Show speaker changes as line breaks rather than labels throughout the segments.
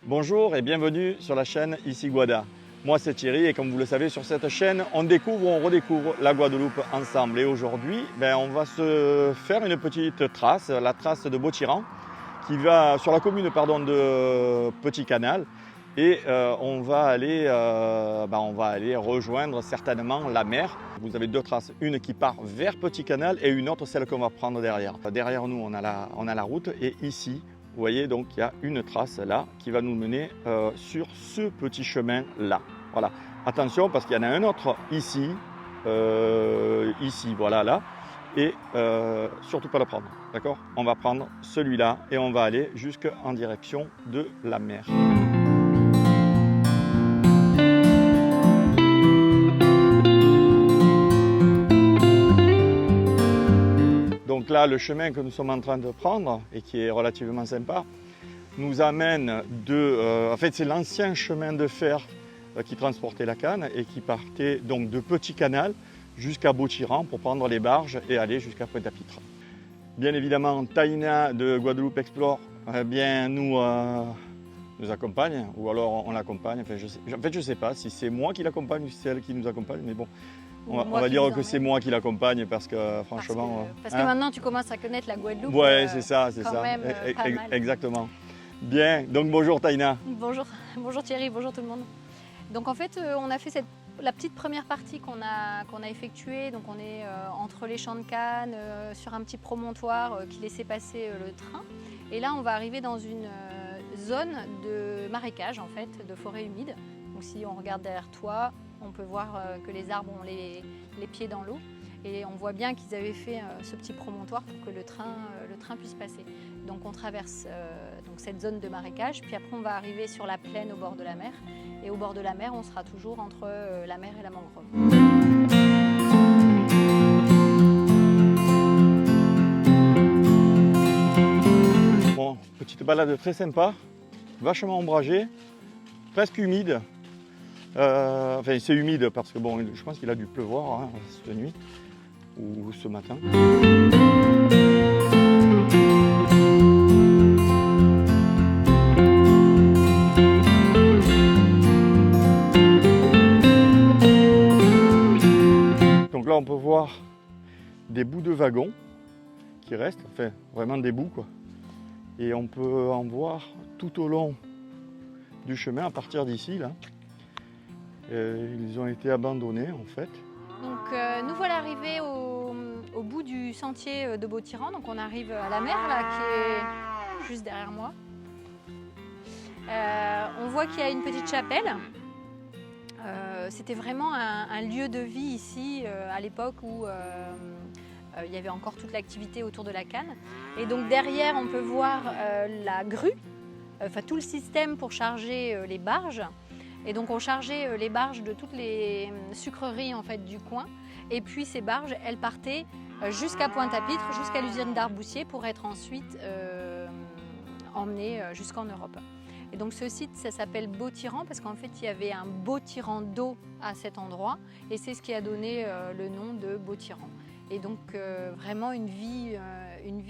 Bonjour et bienvenue sur la chaîne Ici Guada. Moi c'est Thierry et comme vous le savez sur cette chaîne on découvre ou on redécouvre la Guadeloupe ensemble. Et aujourd'hui on va se faire une petite trace, la trace de Beautiran qui va sur la commune de Petit Canal et on va aller rejoindre certainement la mer. Vous avez deux traces, une qui part vers Petit Canal et une autre celle qu'on va prendre derrière. Derrière nous on a la route et ici vous voyez donc il y a une trace là qui va nous mener sur ce petit chemin là. Voilà. Attention parce qu'il y en a un autre ici, voilà là, et surtout pas le prendre, d'accord? On va prendre celui-là et on va aller jusqu'en direction de la mer. Donc là, le chemin que nous sommes en train de prendre et qui est relativement sympa, nous amène en fait, c'est l'ancien chemin de fer qui transportait la canne et qui partait donc de Petit Canal jusqu'à Beautiran pour prendre les barges et aller jusqu'à Pointe-à-Pitre. Bien évidemment, Taïna de Guadeloupe Explore nous accompagne ou alors on l'accompagne. Je ne sais pas si c'est moi qui l'accompagne ou si c'est elle qui nous accompagne, mais bon. On va dire que c'est moi qui l'accompagne parce que franchement...
Parce que maintenant tu commences à connaître la Guadeloupe.
Ouais, c'est ça.
Même, pas mal.
Exactement. Bien, donc bonjour Taïna.
Bonjour Thierry, bonjour tout le monde. Donc en fait, on a fait la petite première partie qu'on a effectuée. Donc on est entre les champs de canne, sur un petit promontoire qui laissait passer le train. Et là, on va arriver dans une zone de marécage, en fait, de forêt humide. Donc si on regarde derrière toi, on peut voir que les arbres ont les pieds dans l'eau. Et on voit bien qu'ils avaient fait ce petit promontoire pour que le train puisse passer. Donc on traverse donc cette zone de marécage, puis après on va arriver sur la plaine au bord de la mer. Et au bord de la mer, on sera toujours entre la mer et la mangrove.
Bon, petite balade très sympa, vachement ombragée, presque humide. Enfin, c'est humide parce que bon, je pense qu'il a dû pleuvoir cette nuit ou ce matin. Donc là, on peut voir des bouts de wagons qui restent, enfin vraiment des bouts quoi. Et on peut en voir tout au long du chemin à partir d'ici là. Ils ont été abandonnés en fait.
Donc nous voilà arrivés au bout du sentier de Beautiran. Donc on arrive à la mer là qui est juste derrière moi. On voit qu'il y a une petite chapelle. C'était vraiment un lieu de vie ici à l'époque où il y avait encore toute l'activité autour de la canne. Et donc derrière on peut voir la grue, enfin tout le système pour charger les barges. Et donc on chargeait les barges de toutes les sucreries en fait, du coin. Et puis ces barges, elles partaient jusqu'à Pointe-à-Pitre, jusqu'à l'usine d'Arboussier pour être ensuite emmenées jusqu'en Europe. Et donc ce site, ça s'appelle Beautiran parce qu'en fait, il y avait un beau tirant d'eau à cet endroit. Et c'est ce qui a donné le nom de Beautiran. Et donc vraiment une vie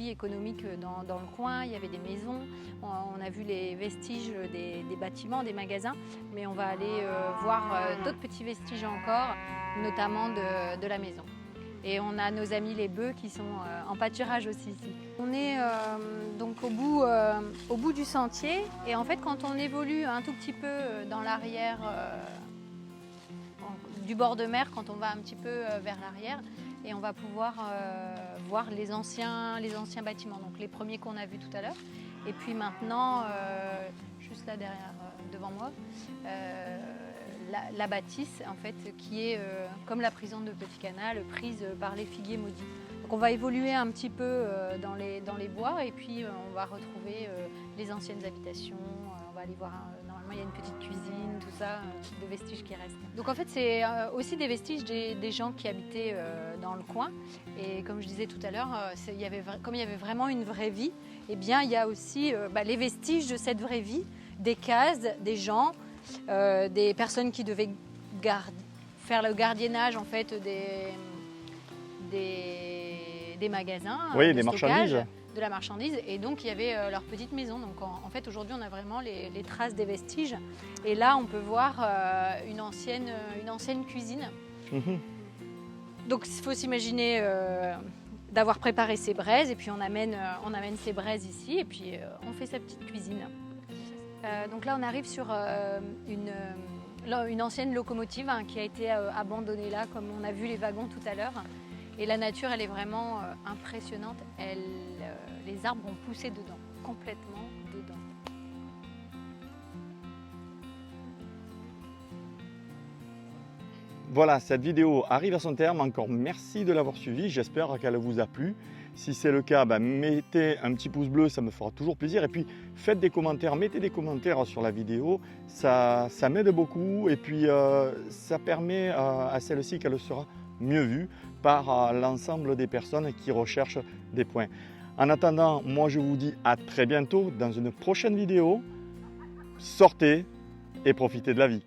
économique dans le coin, il y avait des maisons, on a vu les vestiges des bâtiments, des magasins, mais on va aller voir d'autres petits vestiges encore, notamment de la maison. Et on a nos amis les bœufs qui sont en pâturage aussi ici. On est donc au bout du sentier et en fait quand on évolue un tout petit peu dans l'arrière du bord de mer, quand on va un petit peu vers l'arrière, et on va pouvoir voir les anciens bâtiments, donc les premiers qu'on a vus tout à l'heure. Et puis maintenant, juste là derrière, devant moi, la bâtisse en fait, qui est comme la prison de Petit Canal, prise par les figuiers maudits. Donc on va évoluer un petit peu dans les bois et puis on va retrouver les anciennes habitations. On va aller voir, normalement il y a une petite cuisine, tout ça, de vestiges qui restent. Donc en fait c'est aussi des vestiges des gens qui habitaient dans le coin. Et comme je disais tout à l'heure, comme il y avait vraiment une vraie vie, eh bien il y a aussi les vestiges de cette vraie vie, des cases, des gens, des personnes qui devaient faire le gardiennage en fait des magasins,
oui, des marchandises.
de la marchandise et donc il y avait leur petite maison. Donc en fait aujourd'hui on a vraiment les traces des vestiges et là on peut voir une ancienne cuisine. Donc il faut s'imaginer d'avoir préparé ses braises et puis on amène ses braises ici et puis on fait sa petite cuisine. Donc là on arrive sur une ancienne locomotive qui a été abandonnée là, comme on a vu les wagons tout à l'heure. Et la nature, elle est vraiment impressionnante. Les arbres ont poussé dedans, complètement dedans.
Voilà, cette vidéo arrive à son terme. Encore merci de l'avoir suivie. J'espère qu'elle vous a plu. Si c'est le cas, mettez un petit pouce bleu, ça me fera toujours plaisir. Et puis, faites des commentaires, mettez des commentaires sur la vidéo. Ça m'aide beaucoup et puis ça permet à celle-ci qu'elle sera mieux vue par l'ensemble des personnes qui recherchent des points. En attendant, moi je vous dis à très bientôt dans une prochaine vidéo. Sortez et profitez de la vie.